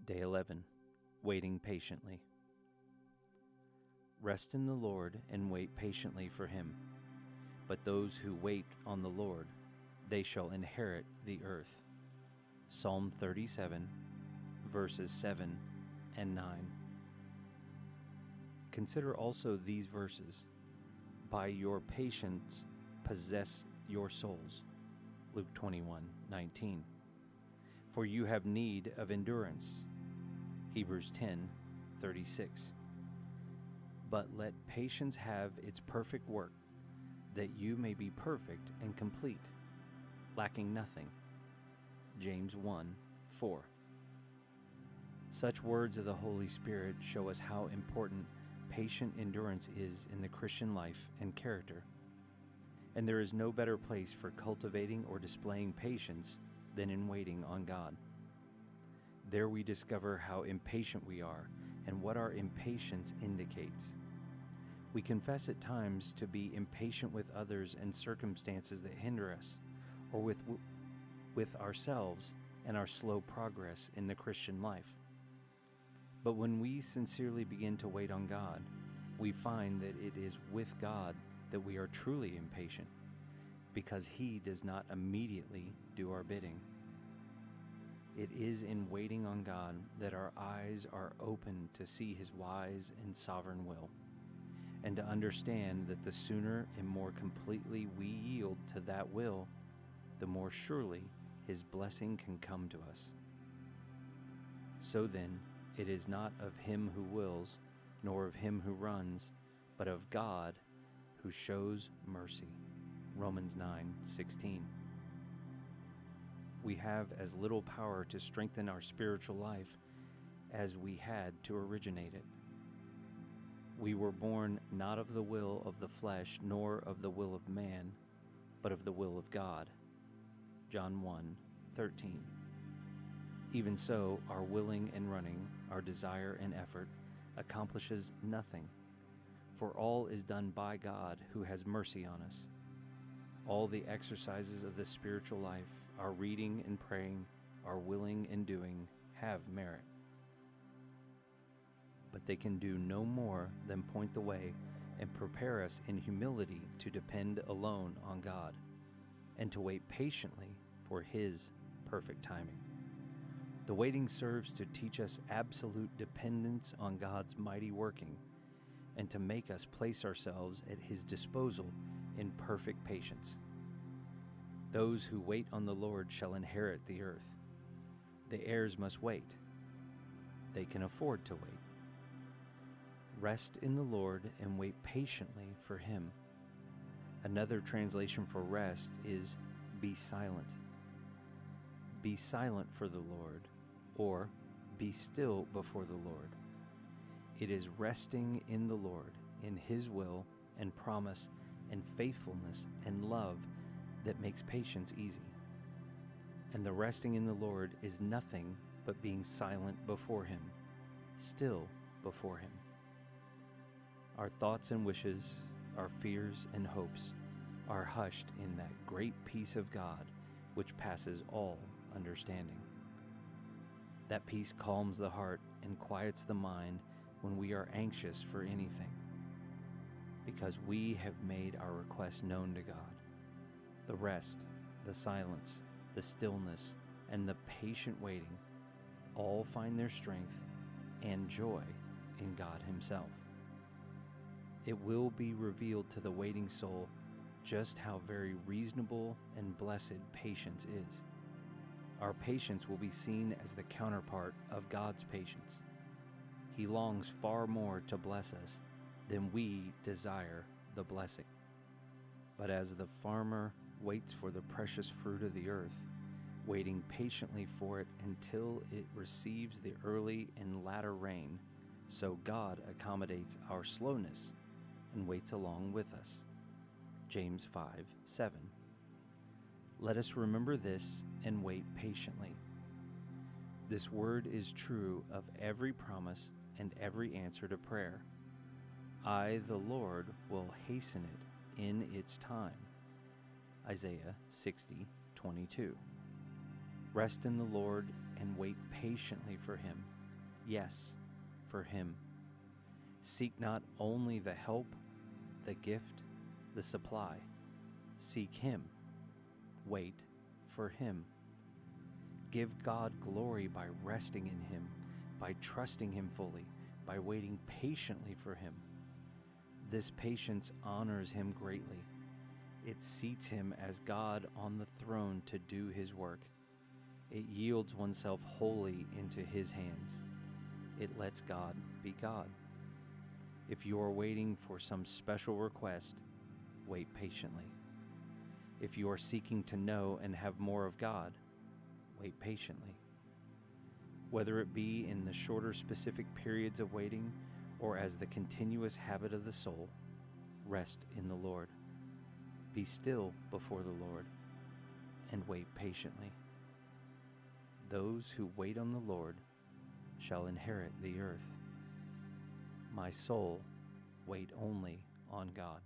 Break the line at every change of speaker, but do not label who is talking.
Day 11. Waiting patiently. Rest in the Lord and wait patiently for Him. But those who wait on the Lord, they shall inherit the earth. Psalm 37, verses 7 and 9. Consider also these verses. By your patience possess your souls. Luke 21:19. For you have need of endurance. Hebrews 10:36. But let patience have its perfect work, that you may be perfect and complete, lacking nothing. James 1:4. Such words of the Holy Spirit show us how important patient endurance is in the Christian life and character. And there is no better place for cultivating or displaying patience than in waiting on God. There we discover how impatient we are and what our impatience indicates. We confess at times to be impatient with others and circumstances that hinder us, or with ourselves and our slow progress in the Christian life. But when we sincerely begin to wait on God, we find that it is with God that we are truly impatient, because He does not immediately do our bidding. It is in waiting on God that our eyes are open to see His wise and sovereign will, and to understand that the sooner and more completely we yield to that will, the more surely His blessing can come to us. So then, it is not of him who wills, nor of him who runs, but of God who shows mercy. Romans 9:16. We have as little power to strengthen our spiritual life as we had to originate it. We were born not of the will of the flesh, nor of the will of man, but of the will of God. John 1:13. Even so, our willing and running, our desire and effort, accomplishes nothing, for all is done by God who has mercy on us. All the exercises of the spiritual life, our reading and praying, our willing and doing, have merit. But they can do no more than point the way and prepare us in humility to depend alone on God, and to wait patiently for His perfect timing. The waiting serves to teach us absolute dependence on God's mighty working, and to make us place ourselves at His disposal in perfect patience. Those who wait on the Lord shall inherit the earth. The heirs must wait. They can afford to wait. Rest in the Lord and wait patiently for Him. Another translation for rest is be silent. Be silent for the Lord, or be still before the Lord. It is resting in the Lord, in His will and promise and faithfulness and love that makes patience easy. And the resting in the Lord is nothing but being silent before Him, still before Him. Our thoughts and wishes, our fears and hopes are hushed in that great peace of God which passes all understanding. That peace calms the heart and quiets the mind when we are anxious for anything, because we have made our requests known to God. The rest, the silence, the stillness, and the patient waiting all find their strength and joy in God Himself. It will be revealed to the waiting soul just how very reasonable and blessed patience is. Our patience will be seen as the counterpart of God's patience. He longs far more to bless us than we desire the blessing. But as the farmer waits for the precious fruit of the earth, waiting patiently for it until it receives the early and latter rain, so God accommodates our slowness and waits along with us. James 5:7. Let us remember this and wait patiently. This word is true of every promise and every answer to prayer. I, the Lord, will hasten it in its time. Isaiah 60:22. Rest in the Lord and wait patiently for Him. Yes, for Him. Seek not only the help, the gift, the supply. Seek Him. Wait for Him. Give God glory by resting in Him, by trusting Him fully, by waiting patiently for Him. This patience honors Him greatly. It seats Him as God on the throne to do His work. It yields oneself wholly into His hands. It lets God be God. If you are waiting for some special request, wait patiently. If you are seeking to know and have more of God, wait patiently. Whether it be in the shorter specific periods of waiting or as the continuous habit of the soul, rest in the Lord. Be still before the Lord and wait patiently. Those who wait on the Lord shall inherit the earth. My soul, wait only on God.